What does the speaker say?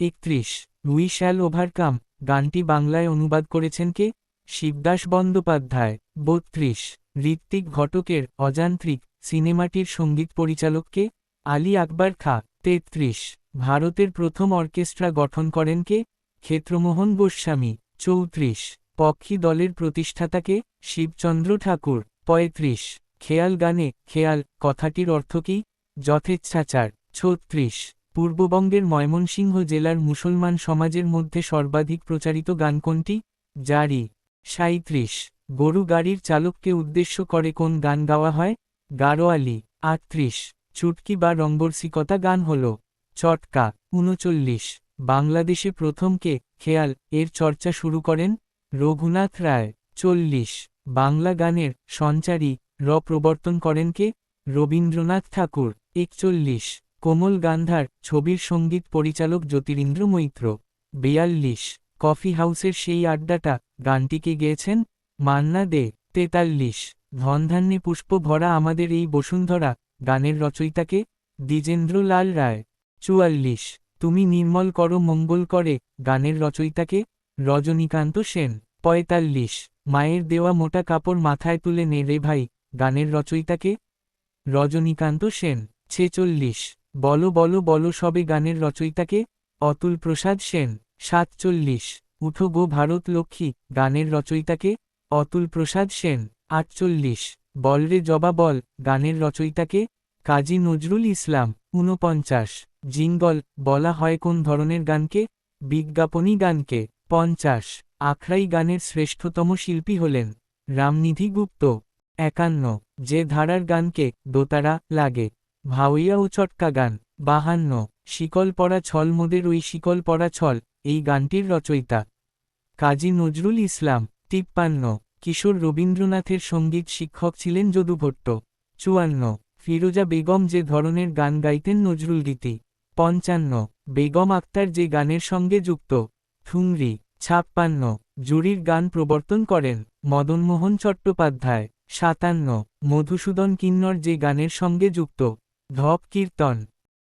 31 we shall overcome গানটি বাংলায় অনুবাদ করেছেন কে? শিবদাস বন্দ্যোপাধ্যায়। 32 ঋত্বিক ঘটকের অযান্ত্রিক সিনেমাটির সঙ্গীত পরিচালক কে? আলী আকবর খা। 33 ভারতের প্রথম অর্কেস্ট্রা গঠন করেন কে? ক্ষেত্রমোহন গোস্বামী। 34 পক্ষী দলের প্রতিষ্ঠাতা কে? শিবচন্দ্র ঠাকুর। 35 খেয়াল গানে খেয়াল কথাটির অর্থ কী? যথেচ্ছাচার। 36 পূর্ববঙ্গের ময়মনসিংহ জেলার মুসলমান সমাজের মধ্যে সর্বাধিক প্রচারিত গান কোনটি? জারি। 37 গরু গাড়ির চালককে উদ্দেশ্য করে কোন গান গাওয়া হয়? গাড়োয়ালি। 38 চুটকি বা রঙ্গরসিকতা গান হল চটকা। 39 বাংলাদেশে প্রথম কে খেয়াল এর চর্চা শুরু করেন? রঘুনাথ রায়। 40 বাংলা গানের সঞ্চারী প্রবর্তন করেন কে? রবীন্দ্রনাথ ঠাকুর। 41 কোমল গান্ধার ছবির সঙ্গীত পরিচালক জ্যোতিরিন্দ্র মৈত্র। 42 কফি হাউসের সেই আড্ডাটা গানটিকে গেয়েছেন? মান্না দে। 43 ধনধান্যে পুষ্প ভরা আমাদের এই বসুন্ধরা গানের রচয়িতাকে? দ্বিজেন্দ্রলাল রায়। 44 তুমি নির্মল করো মঙ্গল করে গানের রচয়িতাকে? রজনীকান্ত সেন। 45 মায়ের দেওয়া মোটা কাপড় মাথায় তুলে নে রে ভাই গানের রচয়িতাকে? রজনীকান্ত সেন। 46 বলো বলো বলো সবে গানের রচয়িতাকে? অতুল প্রসাদ সেন। 47 উঠো গো ভারত লক্ষ্মী গানের রচয়িতাকে? অতুল প্রসাদ সেন। 48 বলরে জবা বল গানের রচয়িতাকে? কাজী নজরুল ইসলাম। 49 জিঙ্গল বলা হয় কোন ধরনের গানকে? বিজ্ঞাপনী গানকে। 50 আখড়াই গানের শ্রেষ্ঠতম শিল্পী হলেন রামনিধি গুপ্ত। 51 যে ধারার গানকে দোতারা লাগে? ভাওয়াইয়া ও চটকা গান। 52 শিকল পরা ছল মোদের ওই শিকল পরা ছল এই গানটির রচয়িতা? কাজী নজরুল ইসলাম। 53 কিশোর রবীন্দ্রনাথের সঙ্গীত শিক্ষক ছিলেন যদু ভট্ট। 54 ফিরোজা বেগম যে ধরনের গান গাইতেন নজরুলগীতি। 55 বেগম আক্তার যে গানের সঙ্গে যুক্ত? ঠুংরি। 56 জুরির গান প্রবর্তন করেন মদনমোহন চট্টোপাধ্যায়। 57 মধুসূদন কিন্নর যে গানের সঙ্গে যুক্ত? ধপ কীর্তন।